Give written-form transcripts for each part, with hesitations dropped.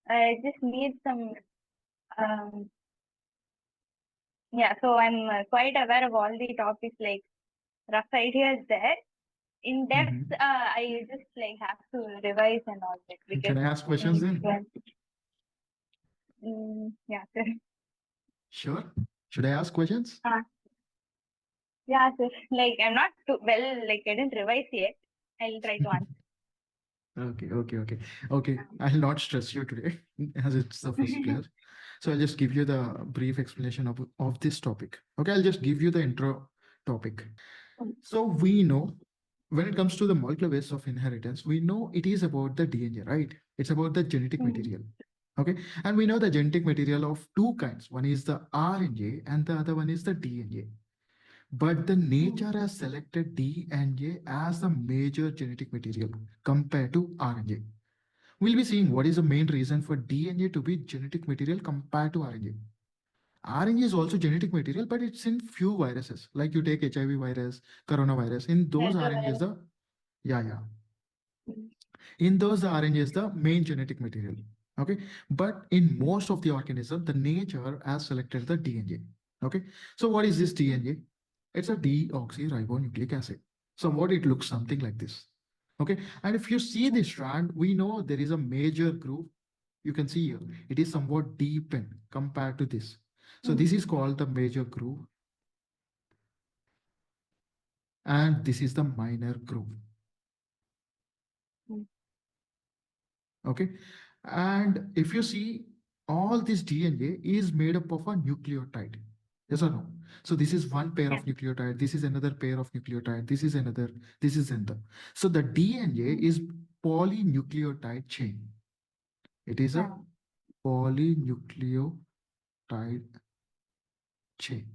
I just need some, um, yeah, so I'm quite aware of all the topics, like rough ideas there. In depth, I just like have to revise and all that because Can I ask questions then? yeah, sir. Sure. Should I ask questions? Yeah, sir. Like I'm not too well, like I didn't revise yet. I'll try to answer. Okay. I'll not stress you today as it's the first class. So I'll just give you the brief explanation of this topic. Okay, I'll just give you the intro topic. So we know when it comes to the molecular basis of inheritance, we know it is about the DNA, right? It's about the genetic material. Okay, and we know the genetic material of two kinds. One is the RNA and the other one is the DNA. But the nature has selected DNA as the major genetic material compared to RNA. We'll be seeing what is the main reason for DNA to be genetic material compared to RNA. RNA is also genetic material, but it's in few viruses. Like you take HIV virus, coronavirus. In those RNA is the yeah. In those the RNA is the main genetic material. Okay, but in most of the organism, the nature has selected the DNA. Okay, so what is this DNA? It's a deoxyribonucleic acid. So what it looks something like this. Okay, and if you see this strand, we know there is a major groove. You can see here, it is somewhat deepened compared to this. So this is called the major groove. And this is the minor groove. Okay, and if you see, all this DNA is made up of a nucleotide. Yes or no? So this is one pair of nucleotide, this is another pair of nucleotide, this is another, this is another. So the DNA is polynucleotide chain. It is a polynucleotide chain.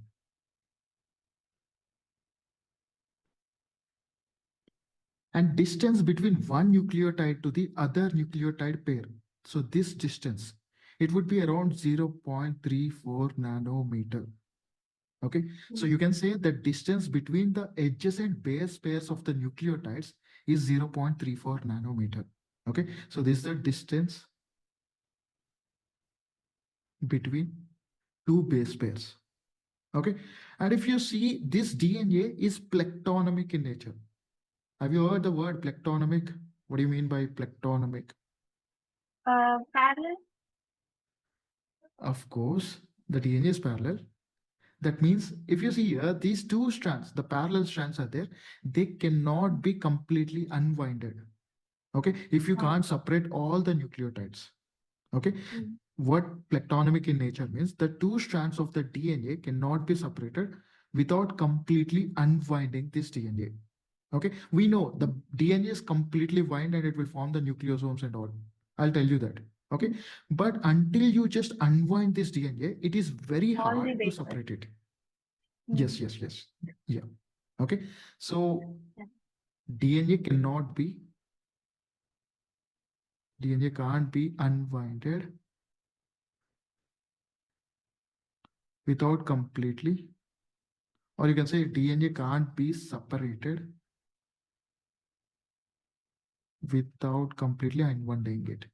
And distance between one nucleotide to the other nucleotide pair. So this distance, it would be around 0.34 nanometer. Okay, so you can say the distance between the adjacent base pairs of the nucleotides is 0.34 nanometer. Okay, so this is the distance between two base pairs. Okay, and if you see, this DNA is plectonomic in nature. Have you heard the word plectonomic? What do you mean by plectonomic? Parallel. Of course, the DNA is parallel. That means if you see here, these two strands, the parallel strands are there, they cannot be completely unwinded. Okay, if you can't separate all the nucleotides. Okay, what plectonomic in nature means, the two strands of the DNA cannot be separated without completely unwinding this DNA. Okay, we know the DNA is completely wind and it will form the nucleosomes and all. I'll tell you that. Okay, but until you just unwind this DNA, it is very hard to separate it. Yes. Yeah. Okay, so DNA cannot be, DNA can't be unwinded without completely, or you can say DNA can't be separated without completely unwinding it.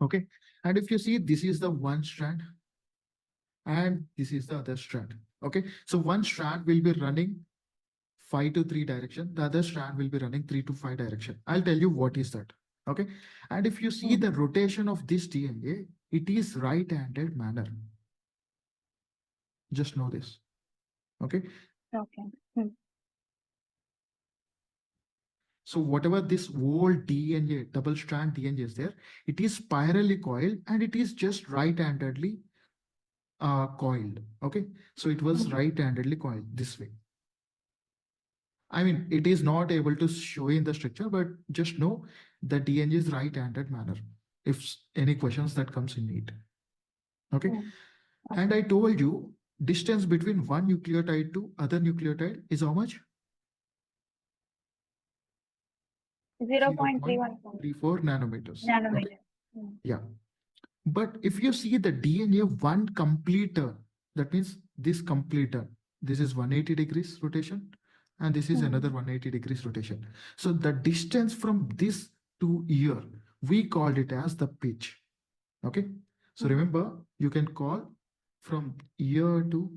Okay, and if you see, this is the one strand and this is the other strand. Okay, so one strand will be running 5 to 3 direction, the other strand will be running 3 to 5 direction. I'll tell you what is that. Okay, and if you see the rotation of this DNA, it is right-handed manner. Just know this. Okay. So whatever this whole DNA, double strand DNA is there, it is spirally coiled and it is just right-handedly coiled. Okay, so it was right-handedly coiled this way. I mean, it is not able to show in the structure, but just know the DNA is right-handed manner. If any questions that comes in it. Okay, and I told you distance between one nucleotide to other nucleotide is how much? 0.34 nanometers. Okay. Yeah. But if you see the DNA one complete turn, that means this complete turn, this is 180 degrees rotation, and this is another 180 degrees rotation. So the distance from this to here, we called it as the pitch. Okay. So remember, you can call from ear to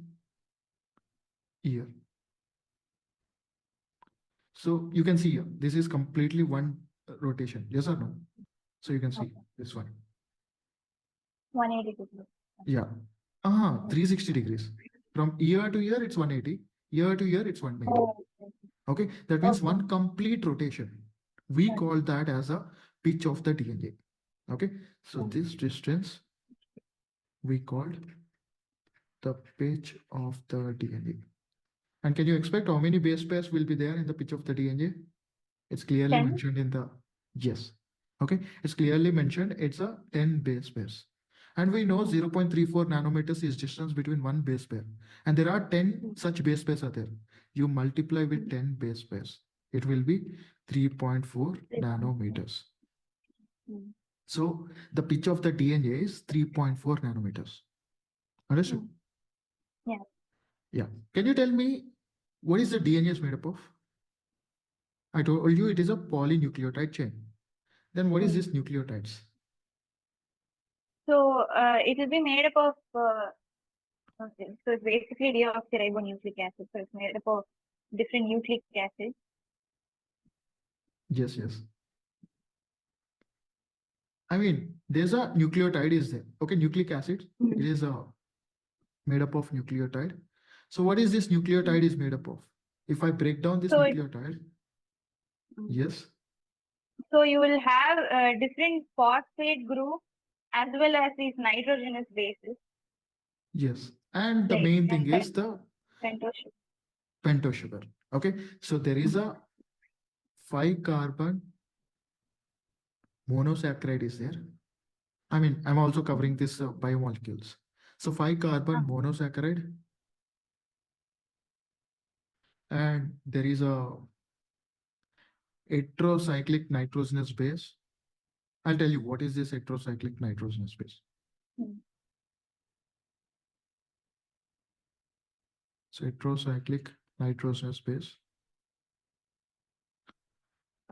ear. So you can see here, this is completely one rotation. Yes or no? So you can see this one. 180 degrees. Yeah. 360 degrees. From ear to ear, it's 180. Ear to ear, it's 180. Oh, Okay. That means Okay. one complete rotation. We Okay. call that as a pitch of the DNA. Okay. So Okay. this distance we called the pitch of the DNA. And can you expect how many base pairs will be there in the pitch of the DNA? It's clearly 10? mentioned in the, yes. Okay, it's clearly mentioned it's a 10 base pairs. And we know 0.34 nanometers is distance between one base pair. And there are 10 such base pairs are there. You multiply with 10 base pairs, it will be 3.4 nanometers. Mm. So the pitch of the DNA is 3.4 nanometers. Understood? Yeah. Yeah. Can you tell me what is the DNA is made up of? I told you it is a polynucleotide chain. Then what is this nucleotides? So it will be made up of, okay, so it's basically deoxyribonucleic acid. So it's made up of different nucleic acids. Yes, yes. I mean, there's a nucleotide is there. Okay, nucleic acid. It is made up of nucleotide. So what is this nucleotide is made up of? If I break down this So nucleotide, yes. So you will have different phosphate group as well as these nitrogenous bases. Yes. And the Like main thing is the pentose sugar. pentose sugar. Okay. So there is a 5-carbon monosaccharide is there. I mean, I'm also covering this biomolecules. So 5-carbon monosaccharide. And there is a heterocyclic nitrogenous base. I'll tell you what is this heterocyclic nitrogenous base. So heterocyclic nitrogenous base.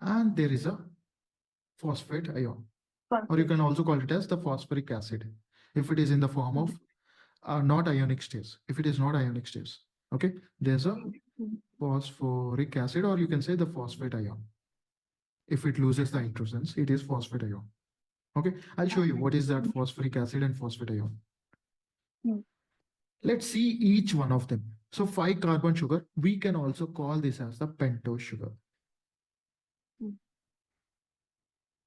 And there is a phosphate ion. Or you can also call it as the phosphoric acid if it is in the form of not ionic state. If it is not ionic state, okay, there's a phosphoric acid, or you can say the phosphate ion. If it loses the nitrogens, it is phosphate ion. Okay, I'll show you what is that phosphoric acid and phosphate ion. Let's see each one of them. So 5-carbon sugar, we can also call this as the pentose sugar.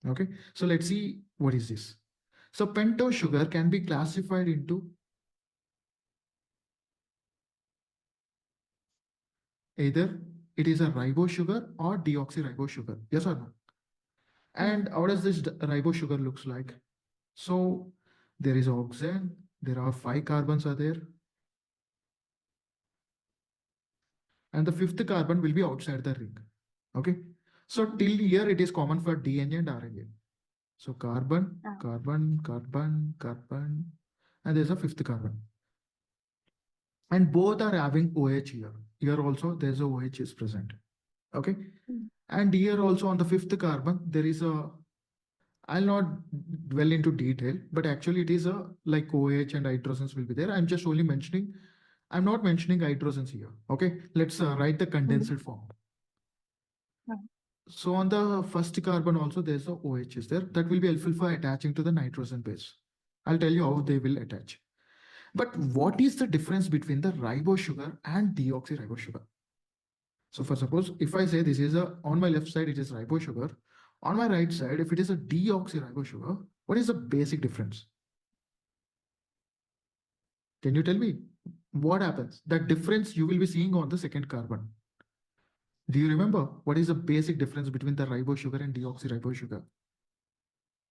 Okay, so let's see what is this. So pentose sugar can be classified into either it is a ribose sugar or deoxyribose sugar. Yes or no? And how does this ribose sugar looks like? So there is oxygen, there are 5 carbons are there. And the 5th carbon will be outside the ring. Okay. So till here it is common for DNA and RNA. So carbon, carbon, carbon, carbon, and there's a 5th carbon. And both are having OH here. Here also there's a OH is present. Okay. And here also on the 5th carbon, there is a, I'll not dwell into detail, but actually it is a like OH and hydrogens will be there. I'm just only mentioning, I'm not mentioning hydrogens here. Okay. Let's write the condensed form. So on the 1st carbon also there's a OH is there that will be helpful for attaching to the nitrogen base. I'll tell you how they will attach. But what is the difference between the ribose sugar and deoxyribose sugar? So for suppose if I say this is a, on my left side it is ribose sugar, on my right side if it is a deoxyribose sugar, what is the basic difference? Can you tell me what happens? That difference you will be seeing on the 2nd carbon. Do you remember what is the basic difference between the ribose sugar and deoxyribose sugar?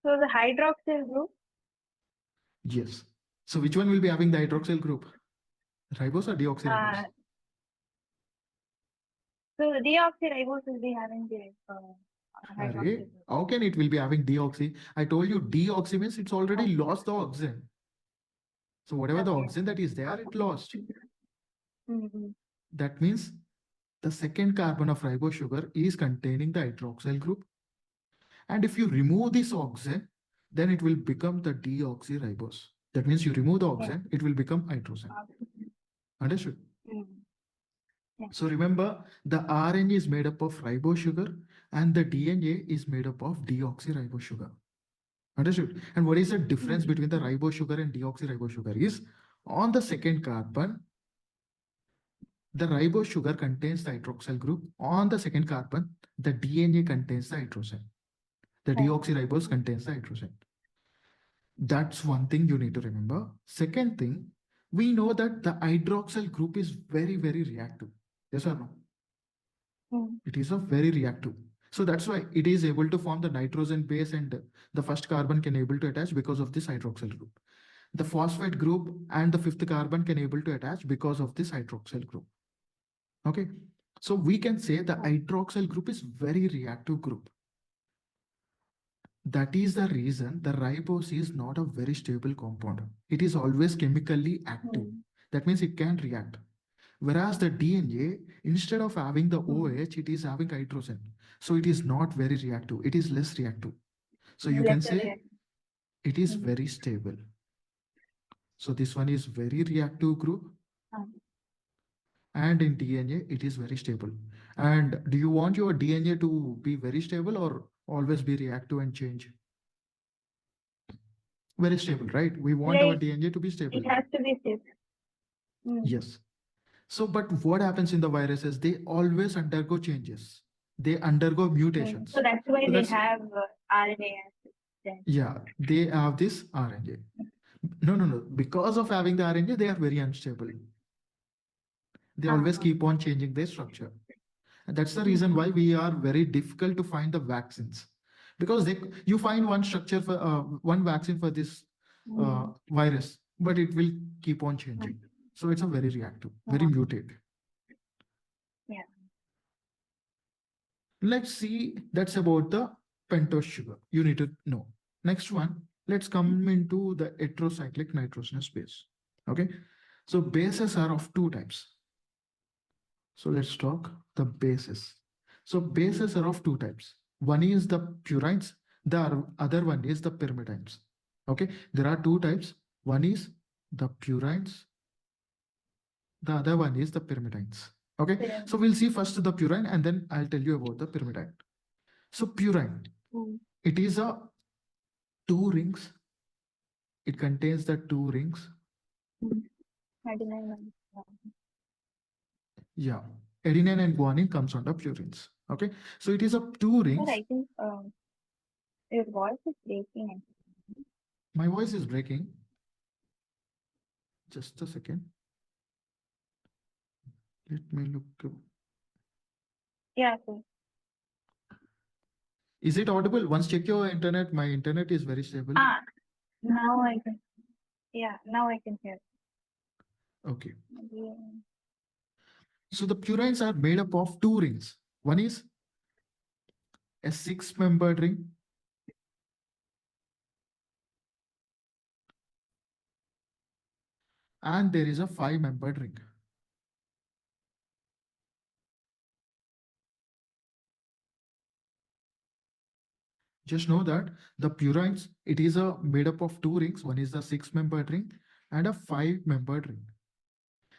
So the hydroxyl group? Yes. So which one will be having the hydroxyl group? Ribose or deoxyribose? So the deoxyribose will be having the hydroxyl group. How can it will be having deoxy? I told you deoxy means it's already lost the oxygen. So whatever the oxygen that is there, it lost. That means the second carbon of ribose sugar is containing the hydroxyl group. And if you remove this oxygen, then it will become the deoxyribose. That means you remove the oxygen, it will become hydrogen. Understood? So remember, the RNA is made up of ribose sugar and the DNA is made up of deoxyribose sugar. Understood? And what is the difference between the ribose sugar and deoxyribose sugar is on the second carbon, the ribose sugar contains the hydroxyl group. On the second carbon, the DNA contains the hydrogen. The deoxyribose contains the hydrogen. That's one thing you need to remember. Second thing, we know that the hydroxyl group is very, very reactive. Yes or no? It is a very reactive. So that's why it is able to form the nitrogen base and the first carbon can able to attach because of this hydroxyl group. The phosphate group and the fifth carbon can able to attach because of this hydroxyl group. Okay. So we can say the hydroxyl group is very reactive group. That is the reason the ribose is not a very stable compound. It is always chemically active. That means it can react. Whereas the DNA, instead of having the OH, it is having hydrogen. So it is not very reactive. It is less reactive. So you can say it is very stable. So this one is very reactive group. And in DNA, it is very stable. And do you want your DNA to be very stable or always be reactive and change? Very stable, right? We want our DNA to be stable. It has to be stable. Yes. So, but what happens in the viruses? They always undergo changes. They undergo mutations. So that's why they have RNA. Yeah, they have this RNA. No. Because of having the RNA, they are very unstable. They always keep on changing their structure. And that's the reason why we are very difficult to find the vaccines. Because you find one structure for one vaccine for this virus, but it will keep on changing. So it's a very reactive, very mutate. Yeah. Let's see, that's about the pentose sugar. You need to know. Next one, let's come into the heterocyclic nitrogenous base. Okay. So bases are of two types. So let's talk the bases. So bases are of two types. One is the purines, the other one is the pyrimidines. Okay, there are two types. One is the purines, the other one is the pyrimidines. Okay, so we'll see first the purine and then I'll tell you about the pyrimidine. So purine, it is a two rings. It contains the two rings. Yeah, adenine and guanine comes under purines. Okay, so it is a two rings. But I think your voice is breaking. My voice is breaking. Just a second. Let me look. Yeah, sir. Is it audible? Once check your internet. My internet is very stable. Now I can. Yeah, now I can hear. Okay. Yeah. So the purines are made up of two rings. One is a 6-membered ring. And there is a 5-membered ring. Just know that the purines, it is made up of two rings. One is the 6-membered ring and a 5-membered ring.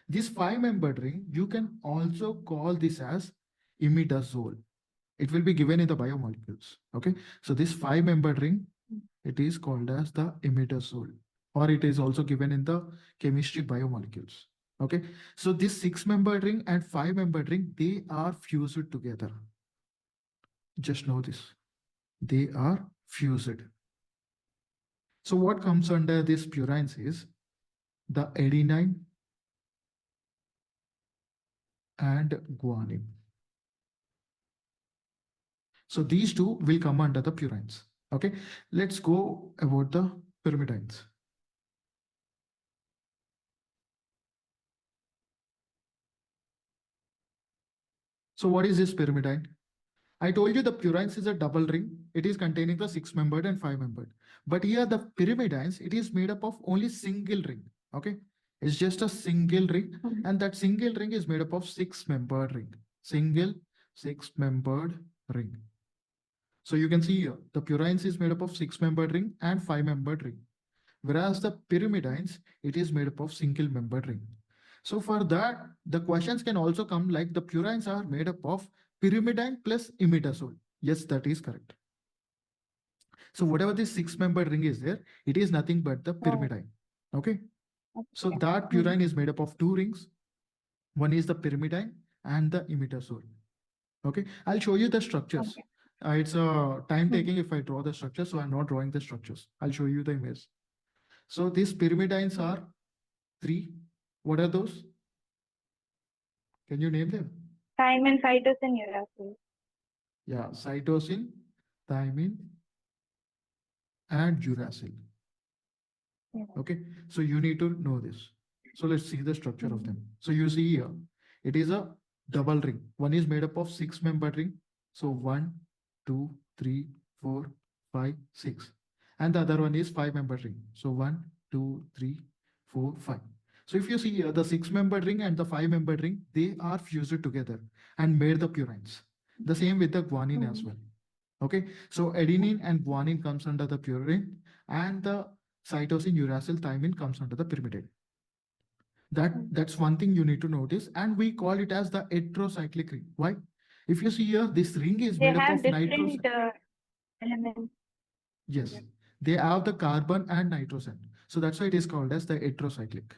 This 5-membered ring, you can also call this as imidazole. It will be given in the biomolecules. Okay. So this 5-membered ring, it is called as the imidazole, or it is also given in the chemistry biomolecules. Okay. So this 6-membered ring and 5-membered ring, they are fused together. Just know this. They are fused. So what comes under this purines is the adenine and guanine. So these two will come under the purines. Okay, let's go about the pyrimidines. So what is this pyrimidine? I told you the purines is a double ring. It is containing the 6-membered and 5-membered. But here the pyrimidines, it is made up of only single ring. Okay, It's just a single ring, Mhm. and that single ring is made up of six-membered ring. Single six-membered ring. So you can see here, the purines is made up of six-membered ring and five-membered ring. Whereas the pyrimidines, it is made up of single-membered ring. So for that, the questions can also come like the purines are made up of pyrimidine plus imidazole. Yes, that is correct. So whatever this six-membered ring is there, it is nothing but the Oh, pyrimidine. Okay. So okay. that purine is made up of two rings. One is the pyrimidine and the imidazole. Okay. I'll show you the structures. Okay. It's time taking if I draw the structure, so I'm not drawing the structures. I'll show you the image. So these pyrimidines are three. What are those? Can you name them? Thymine, cytosine, uracil. Yeah, cytosine, thymine, and uracil. Yeah. Okay, so you need to know this. So let's see the structure of them. So you see here, it is a double ring. One is made up of six-membered ring. So 1, 2, 3, 4, 5, 6. And the other one is five-membered ring. So 1, 2, 3, 4, 5. So if you see here, the six-membered ring and the five-membered ring, they are fused together and made the purines. The same with the guanine as well. Okay, so adenine and guanine comes under the purine, and the cytosine, uracil, thymine comes under the pyrimidine. That's one thing you need to notice, and we call it as the heterocyclic ring. Why? If you see here, this ring is They made up have of nitrogen. different elements. Yes, they have the carbon and nitrogen, so that's why it is called as the heterocyclic.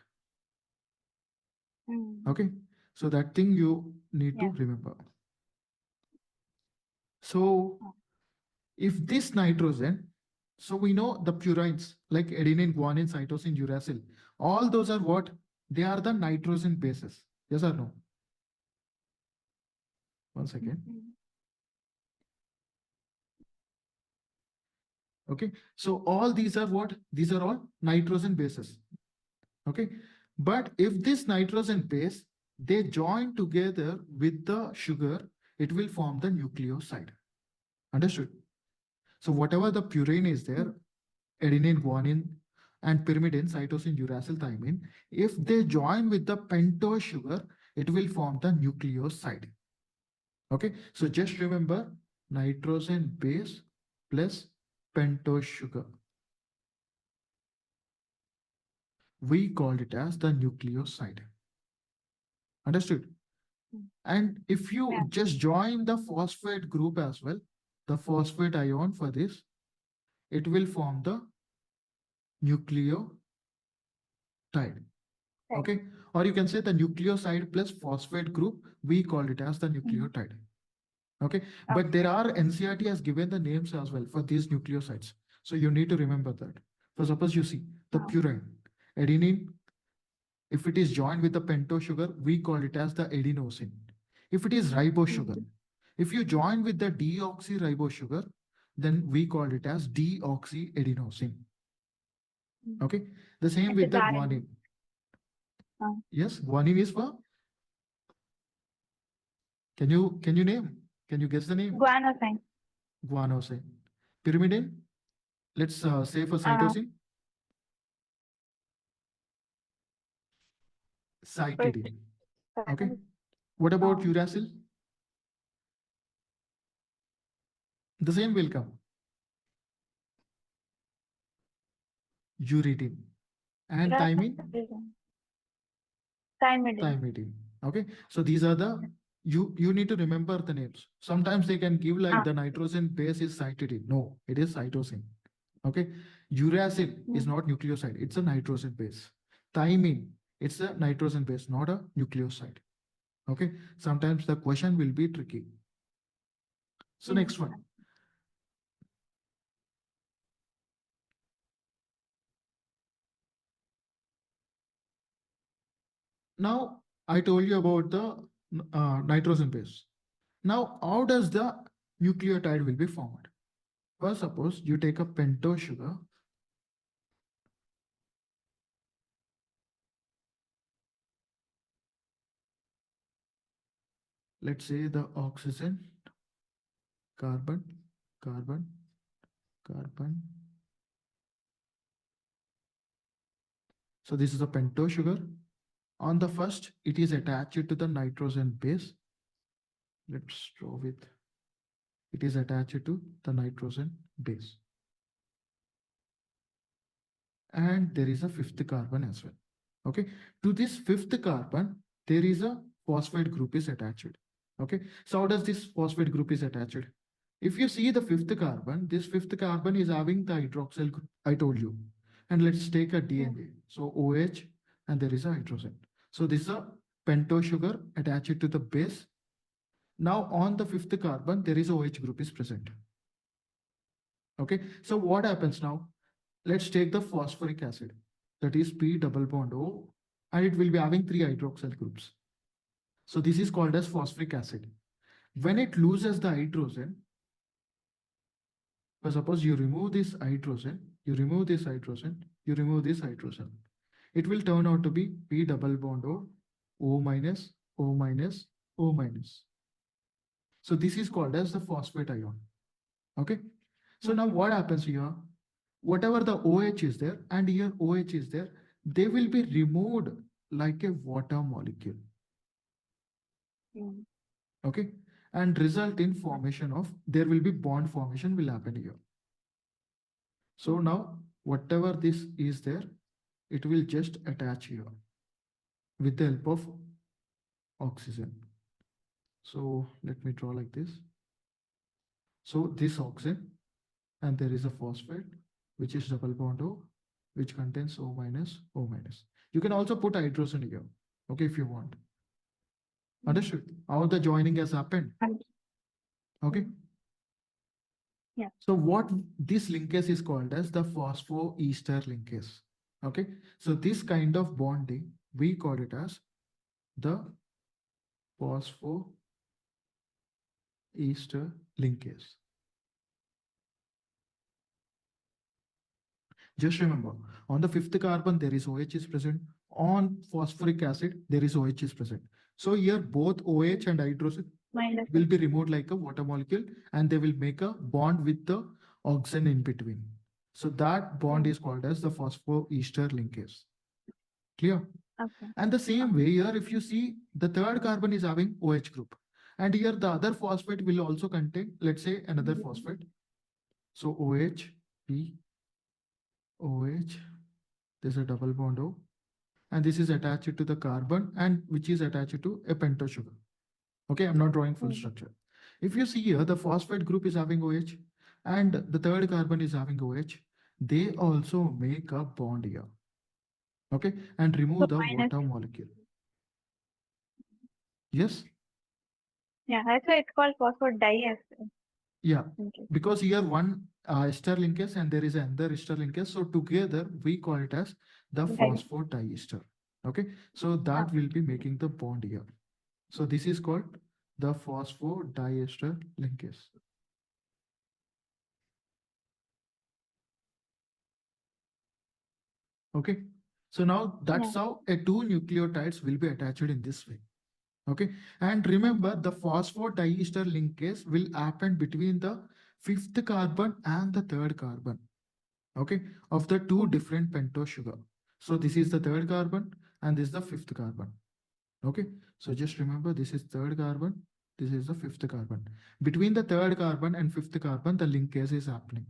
Okay, so that thing you need Yeah. to remember. So if this nitrogen, so we know the purines like adenine, guanine, cytosine, uracil, all those are what? They are the nitrogen bases. Yes or no? One second. Okay, so all these are what? These are all nitrogen bases. Okay, but if this nitrogen base, they join together with the sugar, it will form the nucleoside. Understood? So whatever the purine is there, adenine, guanine, and pyrimidine, cytosine, uracil, thymine, if they join with the pentose sugar, it will form the nucleoside. Okay, so just remember nitrogen base plus pentose sugar. We called it as the nucleoside. Understood? And if you Yeah. just join the phosphate group as well, the phosphate ion for this, it will form the nucleotide. Okay, or you can say the nucleoside plus phosphate group, we call it as the nucleotide. Okay, but there are NCERT has given the names as well for these nucleosides, so you need to remember that. For suppose you see the purine, adenine, if it is joined with the pentose sugar, we call it as the adenosine. If it is ribose sugar, if you join with the deoxyribose sugar, then we call it as deoxyadenosine. Okay, the same with the guanine. Yes, guanine is for. Can you name? Can you guess the name? Guanosine. Guanosine. Pyrimidine. Let's say for cytosine. Cytidine. Okay. What about uracil? The same will come. Uridine. And thymine? Thymidine. Okay. So these are the, you need to remember the names. Sometimes they can give like the nitrogen base is cytidine. No, it is cytosine. Okay. Uracil is not nucleoside. It's a nitrogen base. Thymine, it's a nitrogen base, not a nucleoside. Okay. Sometimes the question will be tricky. So next one. Now I told you about the nitrogen base. Now, how does the nucleotide will be formed? First, suppose you take a pentose sugar. Let's say the oxygen, carbon, carbon, carbon. So this is a pentose sugar. On the first, it is attached to the nitrogen base. Let's draw with. It is attached to the nitrogen base. And there is a fifth carbon as well. Okay. To this fifth carbon, there is a phosphate group is attached. Okay. So how does this phosphate group is attached? If you see the fifth carbon, this fifth carbon is having the hydroxyl group I told you. And let's take a DNA. So OH and there is a hydrogen. So this is a pentose sugar attached to the base. Now on the fifth carbon, there is a OH group is present. Okay. So what happens now? Let's take the phosphoric acid, that is P double bond O, and it will be having 3 hydroxyl groups. So this is called as phosphoric acid. When it loses the hydrogen, so suppose you remove this hydrogen, you remove this hydrogen, you remove this hydrogen, it will turn out to be P double bond O, O minus, O minus, O minus. So this is called as the phosphate ion. Okay. So now what happens here? Whatever the OH is there and here OH is there, they will be removed like a water molecule. Okay. And result in formation of, there will be bond formation will happen here. So now whatever this is there, it will just attach here with the help of oxygen. So let me draw like this. So this oxygen and there is a phosphate, which is double bond O, which contains O minus, O minus. You can also put hydrogen here, okay, if you want. Understood? How the joining has happened? Okay. Yeah. So what this linkage is called as the phosphoester linkage. Okay. So this kind of bonding, we call it as the phosphoester linkage. Just remember, on the fifth carbon, there is OH is present. On phosphoric acid, there is OH is present. So here both OH and hydrogen will be removed like a water molecule and they will make a bond with the oxygen in between. So that bond is called as the phosphoester linkage. Clear? Okay. And the same way here, if you see the third carbon is having OH group and here the other phosphate will also contain, let's say another phosphate. So OH, P, OH, there's a double bond O, and this is attached to the carbon and which is attached to a pentose sugar. Okay, I'm not drawing full structure. If you see here, the phosphate group is having OH and the third carbon is having OH. They also make a bond here. Okay, and remove the water molecule. Yes? Yeah, that's why it's called phosphodiester. Yeah, Okay. because here one ester linkage and there is another ester linkage. So together we call it as the phosphodiester. Okay, so that will be making the bond here. So this is called the phosphodiester linkage. Okay, so now that's how a two nucleotides will be attached in this way. Okay, and remember the phosphodiester linkage will happen between the fifth carbon and the third carbon. Okay, of the two different pentose sugar. So this is the third carbon and this is the fifth carbon. Okay, so just remember this is third carbon, this is the fifth carbon. Between the third carbon and fifth carbon, the linkage is happening.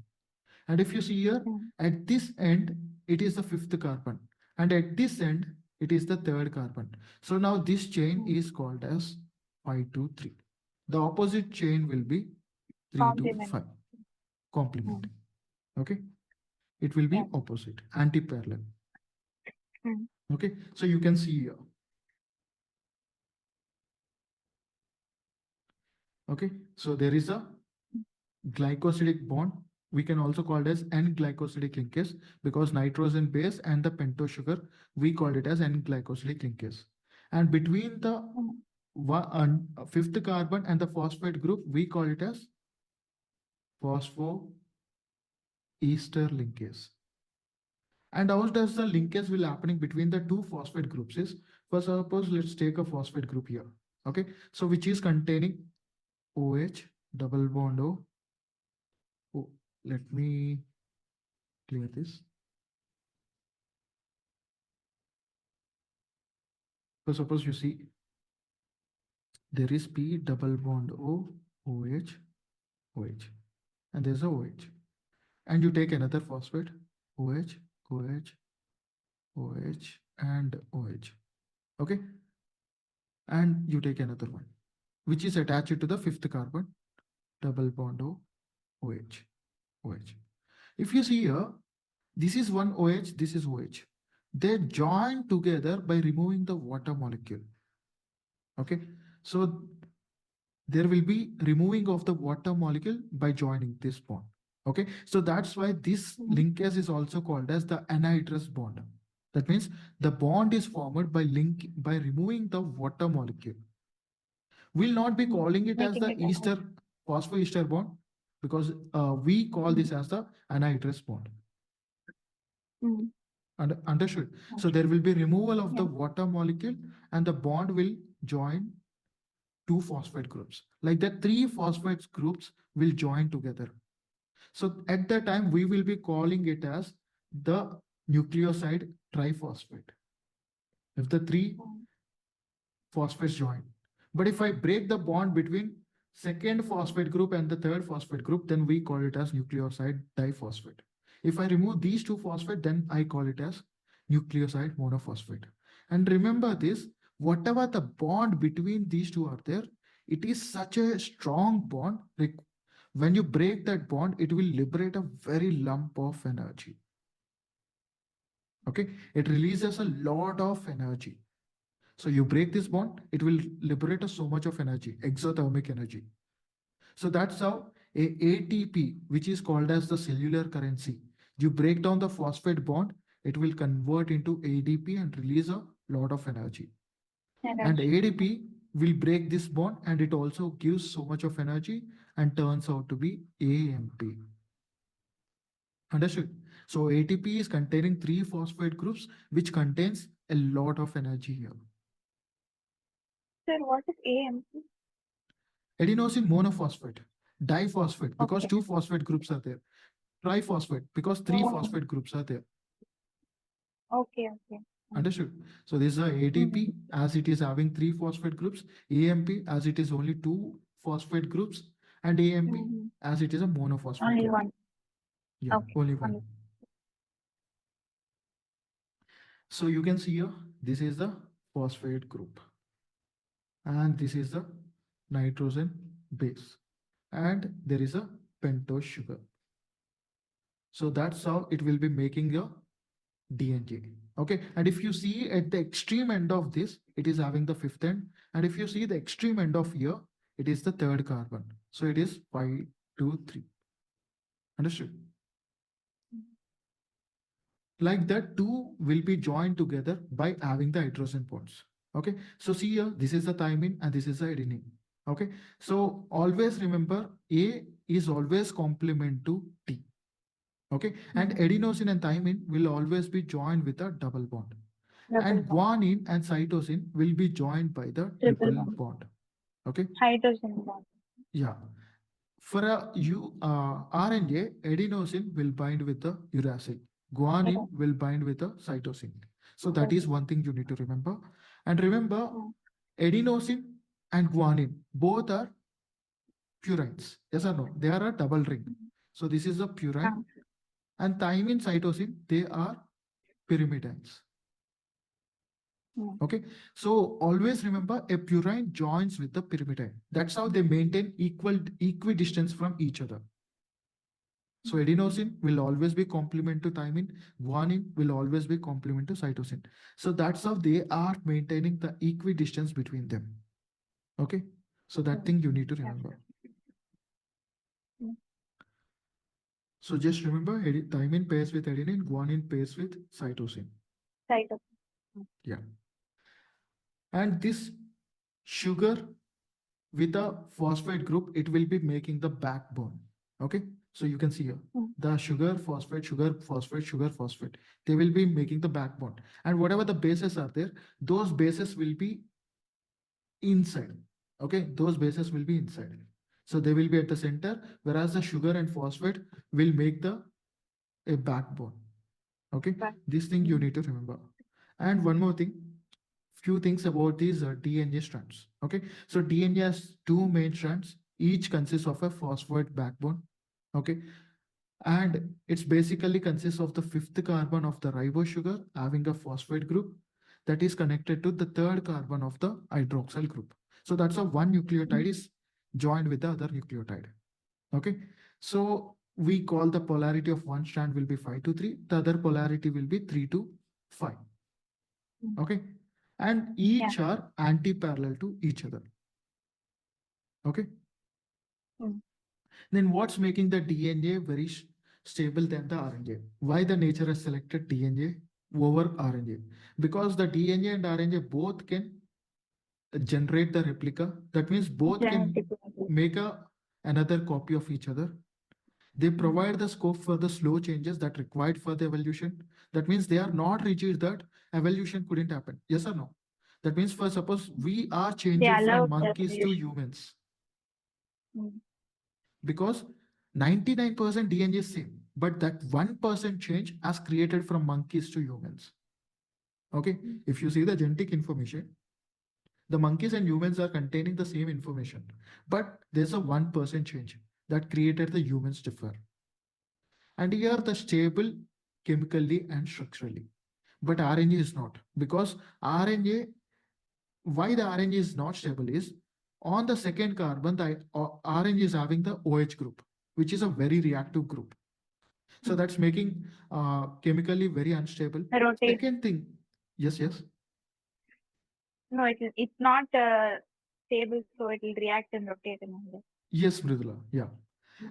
And if you see here, at this end, it is the fifth carbon. And at this end, it is the third carbon. So now this chain is called as 5 to 3. The opposite chain will be 3 to 5. Complement. Okay. It will be opposite, anti-parallel. Okay. So you can see here. Okay. So there is a glycosidic bond. We can also call it as N-glycosidic linkage because nitrogen base and the pentose sugar, we call it as N-glycosidic linkage. And between the fifth carbon and the phosphate group, we call it as phosphoester linkage. And how does the linkage will happening between the two phosphate groups is, for suppose let's take a phosphate group here. Okay, so which is containing OH double bond O. Oh, let me clear this. So suppose you see there is P double bond O, OH, OH, and there's a OH. And you take another phosphate, OH, OH, OH, and OH. Okay. And you take another one, which is attached to the fifth carbon, double bond O, OH, OH. If you see here, this is one OH, this is OH. They join together by removing the water molecule. Okay. So there will be removing of the water molecule by joining this bond. Okay. So that's why this linkage is also called as the anhydrous bond. That means the bond is formed by removing the water molecule. We'll not be calling it as the ester phosphoester bond because we call this as the anhydrous bond. Understood? So there will be removal of the water molecule and the bond will join two phosphate groups. Like that, three phosphate groups will join together. So at that time, we will be calling it as the nucleoside triphosphate. If the three phosphates join. But if I break the bond between second phosphate group and the third phosphate group, then we call it as nucleoside diphosphate. If I remove these two phosphate, then I call it as nucleoside monophosphate. And remember this, whatever the bond between these two are there, it is such a strong bond. Like when you break that bond, it will liberate a very lump of energy. Okay, it releases a lot of energy. So you break this bond, it will liberate so much of energy, exothermic energy. So that's how a ATP, which is called as the cellular currency, you break down the phosphate bond, it will convert into ADP and release a lot of energy. And ADP will break this bond and it also gives so much of energy and turns out to be AMP. Understood? So ATP is containing three phosphate groups, which contains a lot of energy here. Sir, what is AMP? Adenosine monophosphate, diphosphate, because two phosphate groups are there. Triphosphate, because three phosphate groups are there. Okay. Understood? So this is a ATP as it is having three phosphate groups, AMP as it is only two phosphate groups, and AMP as it is a monophosphate. Only group. one. Yeah, Okay. only one. So you can see here, this is the phosphate group. And this is the nitrogen base. And there is a pentose sugar. So that's how it will be making your DNJ. Okay. And if you see at the extreme end of this, it is having the fifth end. And if you see the extreme end of here, it is the third carbon. So it is 5, 2, 3. Understood? Like that, two will be joined together by having the hydrogen bonds. Okay. So see here, this is the thymine and this is the adenine. Okay. So always remember A is always complement to T. Okay. And adenosine and thymine will always be joined with a double bond. And guanine and cytosine will be joined by the triple bond. Okay. Hydrogen bond. Yeah. For a RNA, adenosine will bind with the uracil. Guanine will bind with the cytosine. So that is one thing you need to remember. And remember, adenosine and guanine both are purines. Yes or no? They are a double ring. So this is a purine. And thymine, cytosine, they are pyrimidines. Okay. So always remember a purine joins with the pyrimidine. That's how they maintain equidistance from each other. So adenosine will always be complement to thymine. Guanine will always be complement to cytosine. So that's how they are maintaining the equidistance between them. Okay. So that thing you need to remember. So just remember, thymine pairs with adenine, guanine pairs with cytosine. Yeah. And this sugar with a phosphate group, it will be making the backbone. Okay. So you can see here the sugar, phosphate, sugar, phosphate, sugar, phosphate. They will be making the backbone. And whatever the bases are there, those bases will be inside. Okay. Those bases will be inside. So they will be at the center, whereas the sugar and phosphate will make a backbone. Okay. This thing you need to remember. And one more thing, few things about these DNA strands. Okay, so DNA has two main strands, each consists of a phosphate backbone. Okay, and it's basically consists of the fifth carbon of the ribose sugar having a phosphate group that is connected to the third carbon of the hydroxyl group. So that's a one nucleotide is joined with the other nucleotide. Okay, so we call the polarity of one strand will be 5 to 3, the other polarity will be 3 to 5. Okay, and each are anti-parallel to each other. Okay, then what's making the DNA very stable than the RNA? Why the nature has selected DNA over RNA? Because the DNA and RNA both can generate the replica. That means both can make another copy of each other. They provide the scope for the slow changes that required for the evolution. That means they are not rigid that evolution couldn't happen. Yes or no? That means for suppose we are changing from monkeys to humans. Because 99% DNA is same, but that 1% change has created from monkeys to humans. Okay, if you see the genetic information, the monkeys and humans are containing the same information, but there's a 1% change that created the humans differ. And here the stable chemically and structurally, but RNA is not, because RNA, why the RNA is not stable is on the second carbon, the RNA is having the OH group, which is a very reactive group. So that's making chemically very unstable. Second thing, yes. No, it's not stable, so it will react and rotate and all that. Yes, Mridula. Yeah.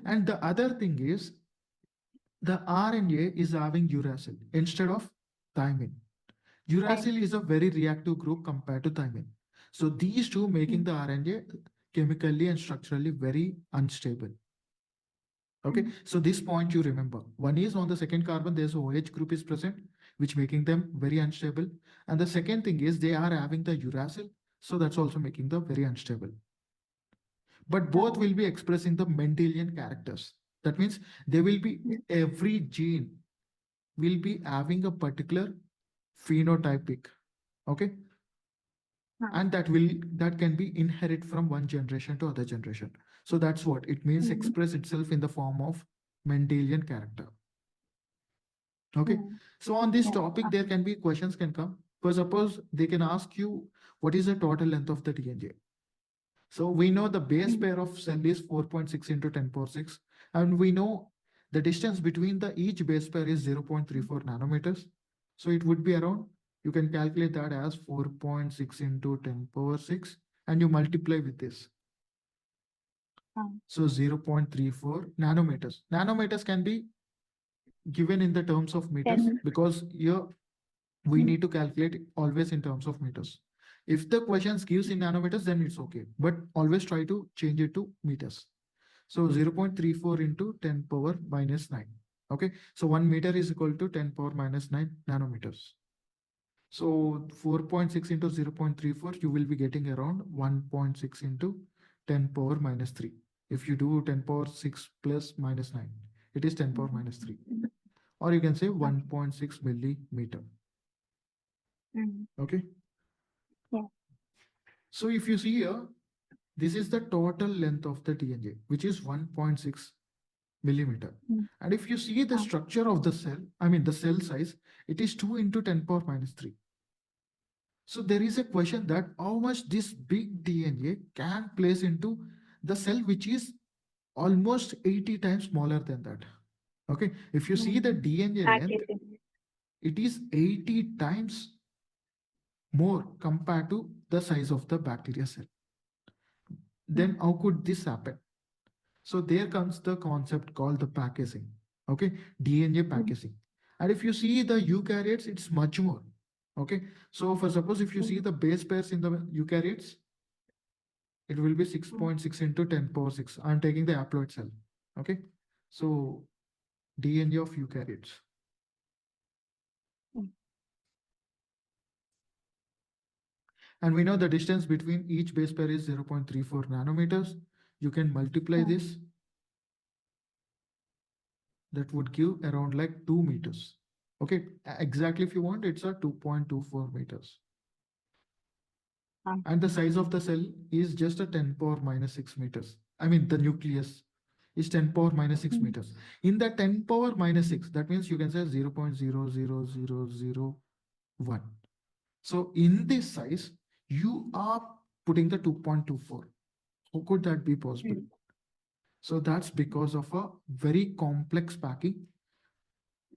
And the other thing is the RNA is having uracil instead of thymine. Uracil is a very reactive group compared to thymine. So these two making the RNA chemically and structurally very unstable. Okay, so this point you remember. One is on the second carbon, there's a OH group is present, which making them very unstable. And the second thing is they are having the uracil, so that's also making them very unstable. But both will be expressing the Mendelian characters. That means they will be, every gene will be having a particular phenotypic. Okay, and that can be inherit from one generation to other generation. So that's what it means, express itself in the form of Mendelian character. Okay, so on this topic there can be questions can come. For suppose they can ask you what is the total length of the DNA. So we know the base pair of cell is 4.6 into 10 power 6, and we know the distance between the each base pair is 0.34 nanometers. So it would be around, you can calculate that as 4.6 into 10 power 6, and you multiply with this. So 0.34 nanometers. Nanometers can be given in the terms of meters, because here we need to calculate always in terms of meters. If the questions gives in nanometers, then it's okay, but always try to change it to meters. So 0.34 into 10 power minus 9. Okay, so 1 meter is equal to 10 power minus 9 nanometers. So 4.6 into 0.34, you will be getting around 1.6 into 10 power minus 3. If you do 10 power 6 plus minus 9, it is 10 power minus 3. Or you can say 1.6 millimeter. Okay. Yeah. So if you see here, this is the total length of the DNA, which is 1.6 millimeter. And if you see the structure of the cell, I mean the cell size, it is 2 into 10 power minus 3. So there is a question that how much this big DNA can place into the cell, which is almost 80 times smaller than that. Okay, if you see the DNA length, it is 80 times more compared to the size of the bacteria cell. Then how could this happen? So there comes the concept called the packaging. Okay, DNA packaging. And if you see the eukaryotes, it's much more. Okay, so for suppose if you see the base pairs in the eukaryotes, it will be 6.6 into 10 power 6. I'm taking the haploid cell. Okay, so DNA of eukaryotes. And we know the distance between each base pair is 0.34 nanometers. You can multiply this. That would give around like 2 meters. Okay, exactly if you want, it's a 2.24 meters. And the size of the cell is just a 10 power minus 6 meters. I mean, the nucleus is 10 power minus 6 meters. In the 10 power minus 6, that means you can say 0.00001. So in this size, you are putting the 2.24. How could that be possible? So that's because of a very complex packing.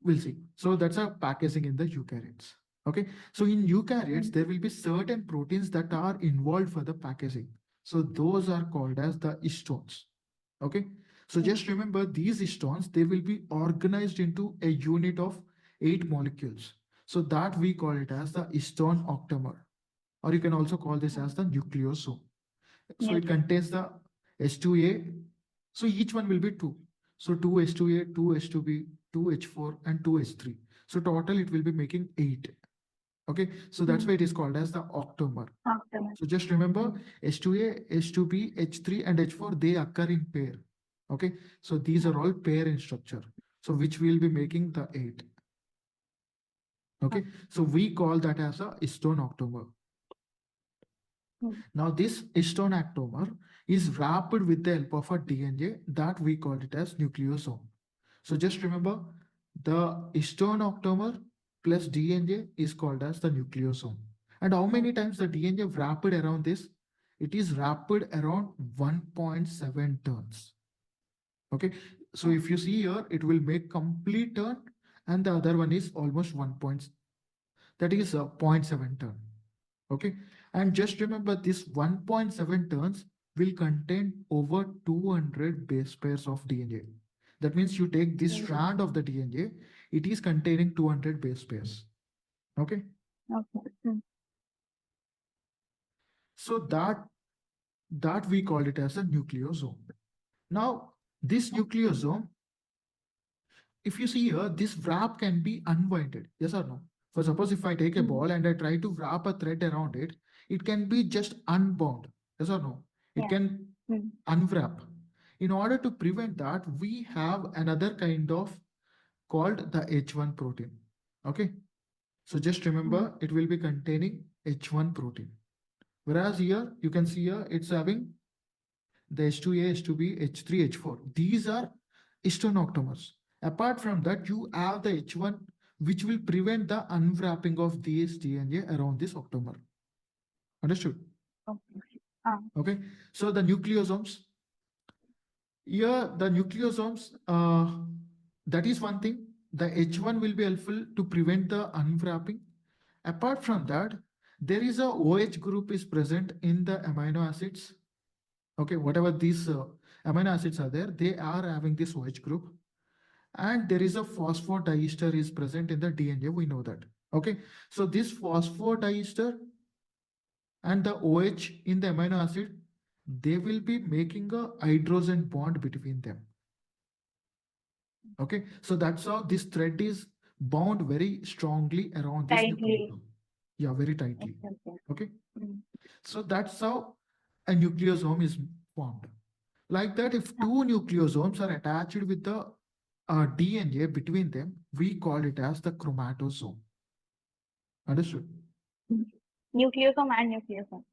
We'll see. So that's a packaging in the eukaryotes. Okay. So in eukaryotes, there will be certain proteins that are involved for the packaging. So those are called as the histones. Okay. So just remember these histones, they will be organized into a unit of 8 molecules. So that we call it as the histone octamer, or you can also call this as the nucleosome. So it contains the H2A. So each one will be 2. So 2 H2A, 2 H2B, 2 H4, and 2 H3. So total it will be making 8. Okay, so that's why it is called as the octamer. So just remember H2A, H2B, H3, and H4, they occur in pair. Okay, so these are all pair in structure. So which will be making the 8. Okay, so we call that as a histone octamer. Now this histone octamer is wrapped with the help of a DNA that we call it as nucleosome. So just remember the histone octamer plus DNA is called as the nucleosome. And how many times the DNA wrapped around this? It is wrapped around 1.7 turns. Okay, so if you see here, it will make complete turn, and the other one is almost 1 point, that is a 0.7 turn. Okay, and just remember this 1.7 turns will contain over 200 base pairs of DNA. That means you take this strand of the DNA, it is containing 200 base pairs. Okay. So that we call it as a nucleosome. Now this nucleosome, if you see here, this wrap can be unwinded. Yes or no? For suppose if I take a ball and I try to wrap a thread around it, it can be just unbound. Yes or no? It can unwrap. In order to prevent that, we have another kind of called the H1 protein. Okay. So just remember it will be containing H1 protein. Whereas here you can see here it's having the H2A, H2B, H3, H4. These are histone octamers. Apart from that, you have the H1, which will prevent the unwrapping of these DNA around this octamer. Understood? Okay. So the nucleosomes. Here, the nucleosomes, that is one thing. The H1 will be helpful to prevent the unwrapping. Apart from that, there is a OH group is present in the amino acids. Okay, whatever these amino acids are there, they are having this OH group. And there is a phosphodiester is present in the DNA, we know that. Okay, so this phosphodiester and the OH in the amino acid, they will be making a hydrogen bond between them. Okay, so that's how this thread is bound very strongly around this nucleosome. Yeah, very tightly. Okay, so that's how a nucleosome is formed. Like that, if two nucleosomes are attached with the DNA between them, we call it as the chromatosome. Understood? Nucleosome and nucleosome.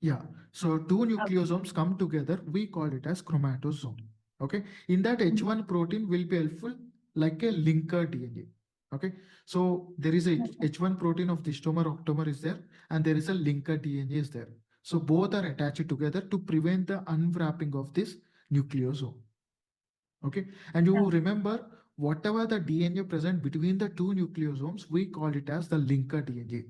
Yeah. So two nucleosomes come together, we call it as chromatosome. Okay. In that H1 protein will be helpful like a linker DNA. Okay. So there is a H1 protein of the histomer octamer is there, and there is a linker DNA is there. So both are attached together to prevent the unwrapping of this nucleosome. Okay. And you remember whatever the DNA present between the two nucleosomes, we call it as the linker DNA.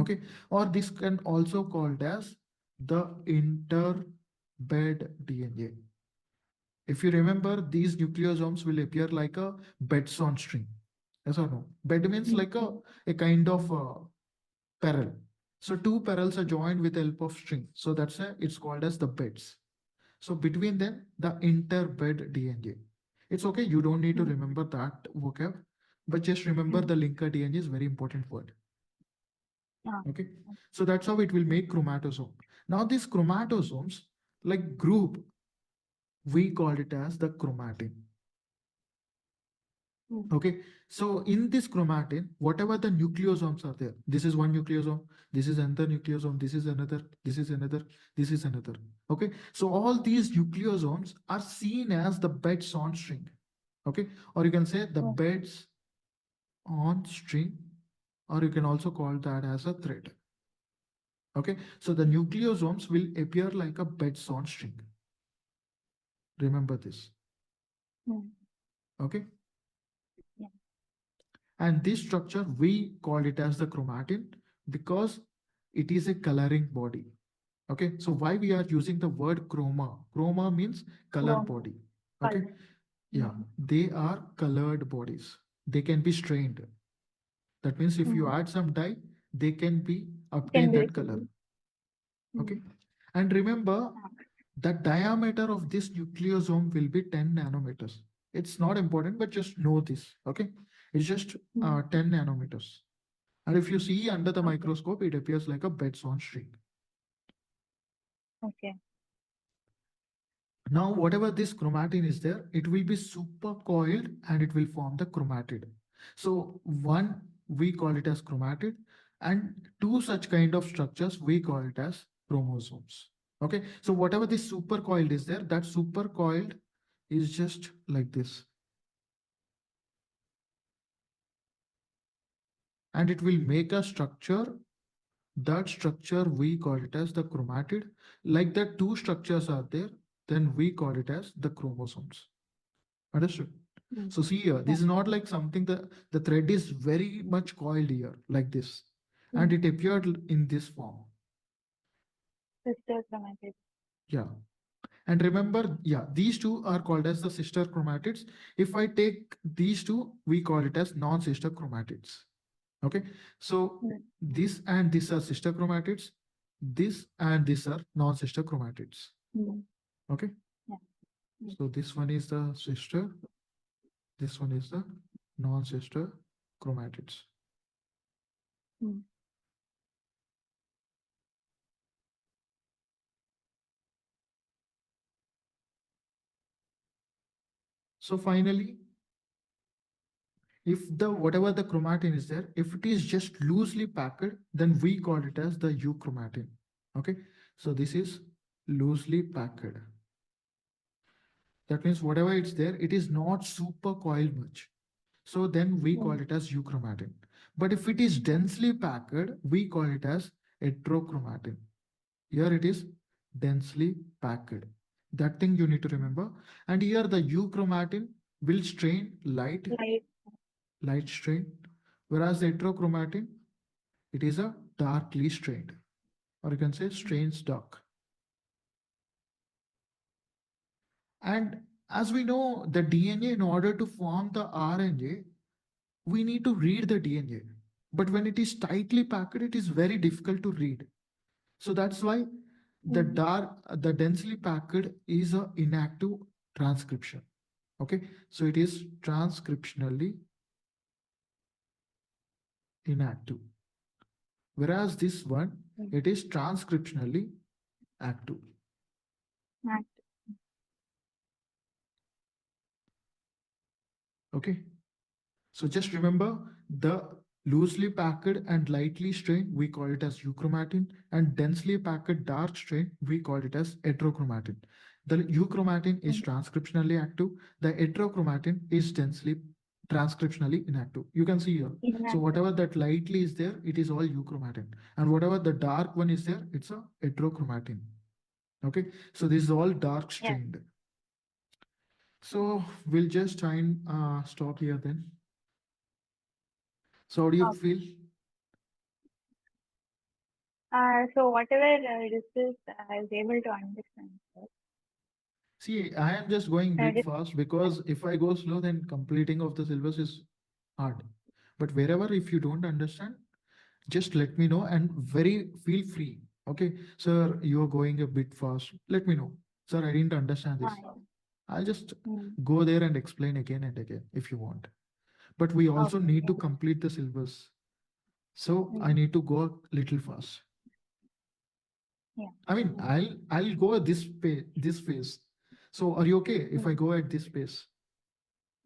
Okay, or this can also called as the interbed DNA. If you remember, these nucleosomes will appear like a beds on string. Yes or no? Bed means like a kind of parallel. So two parallels are joined with the help of string. So that's it's called as the beds. So between them, the interbed DNA. It's okay. You don't need to remember that vocab, but just remember the linker DNA is very important word. Okay, so that's how it will make chromatosome. Now these chromatosomes, like group, we call it as the chromatin. Mm. Okay, so in this chromatin, whatever the nucleosomes are there, this is one nucleosome, this is another nucleosome, this is another, this is another, this is another. Okay, so all these nucleosomes are seen as the beds on string. Okay, or you can say the Mm. beds on string, or you can also call that as a thread. Okay, so the nucleosomes will appear like a beds on string. Remember this. Mm. Okay, Yeah. and this structure we call it as the chromatin because it is a coloring body. Okay, so why we are using the word chroma? Chroma means color Chrome body. Okay, color. yeah, Mm. they are colored bodies. They can be strained. That means if you Mm. add some dye, they can be Can obtain be that color. visible. Okay, Mm. and remember Ah. the diameter of this nucleosome will be 10 nanometers. It's not important, but just know this. Okay, it's just Mm. 10 nanometers. And if you see under the Okay. microscope, it appears like a beds on string. Okay. Now, whatever this chromatin is there, it will be supercoiled and it will form the chromatid. So one, we call it as chromatid, and two such kind of structures, we call it as chromosomes. Okay, so whatever this supercoiled is there, that supercoiled is just like this. And it will make a structure. That structure we call it as the chromatid. Like that two structures are there, then we call it as the chromosomes. Understood? Mm. So see here, Yeah. this is not like something that the thread is very much coiled here, like this. And Mm. it appeared in this form. Sister chromatid. Yeah. And remember, yeah, these two are called as the sister chromatids. If I take these two, we call it as non-sister chromatids. Okay. So Mm. this and this are sister chromatids. This and this are non-sister chromatids. Mm. Okay. Yeah. Mm. So this one is the sister. This one is the non-sister chromatids. Mm. So finally, if the whatever the chromatin is there, if it is just loosely packed, then we call it as the euchromatin. Okay, so this is loosely packed. That means whatever it's there, it is not super coiled much. So then we call Mm. it as euchromatin. But if it is densely packed, we call it as heterochromatin. Here it is densely packed. That thing you need to remember. And here the euchromatin will strain Light. light strain, whereas the heterochromatin, it is a darkly strained, or you can say Mm. strains dark. And as we know, the DNA, in order to form the RNA, we need to read the DNA. But when it is tightly packed, it is very difficult to read. So that's why Mm. the densely packed is a inactive transcription. Okay, so it is transcriptionally inactive, whereas this one, Mm. it is transcriptionally active. Act. Okay, so just remember the loosely packed and lightly strained, we call it as euchromatin, and densely packed dark strain, we call it as heterochromatin. The euchromatin is Mm. transcriptionally active, the heterochromatin is densely transcriptionally inactive. You can see here. So Inactive. whatever that lightly is there, it is all euchromatin. And whatever the dark one is there, it's a heterochromatin. Okay, so this is all dark Yes. strained. So we'll just try and stop here then. So how do you Okay. feel? So whatever discussed, I was able to understand. Sir. See, I am just going bit Dis- fast because if I go slow, then completing of the syllabus is hard. But wherever, if you don't understand, just let me know and very feel free. Okay, sir, you're going a bit fast. Let me know. Sir, I didn't understand this. yeah. I'll just Mm. go there and explain again and again if you want. But we also Okay. need Yeah. to complete the syllabus. So I Mm. need to go a little fast. Yeah. I mean, I'll go at this phase. So are you okay if I Mm. go at this pace?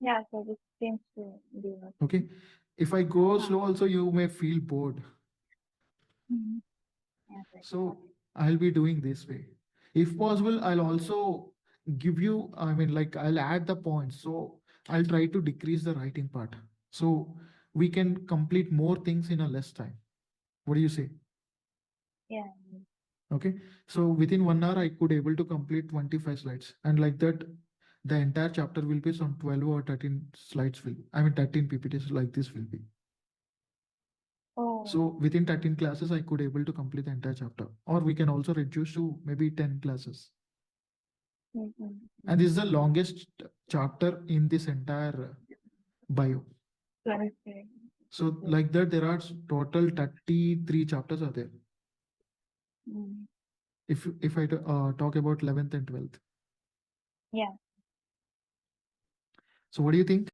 Yeah, so this seems to be what. Okay. If I go Huh. slow, also you may feel bored. Mhm. Yeah, right. So I'll be doing this way. If possible, I'll also give you, I mean, like I'll add the points. So I'll try to decrease the writing part. So we can complete more things in a less time. What do you say? Yeah. Okay. So within 1 hour, I could able to complete 25 slides. And like that, the entire chapter will be some 12 or 13 slides will, I mean, 13 PPTs like this will be. Oh. So within 13 classes, I could able to complete the entire chapter. Or we can also reduce to maybe 10 classes. Mhm. And this is the longest chapter in this entire bio. Correct. Correct. So like that, there are total 33 chapters are there. Mm. If I talk about 11th and 12th. Yeah. So what do you think?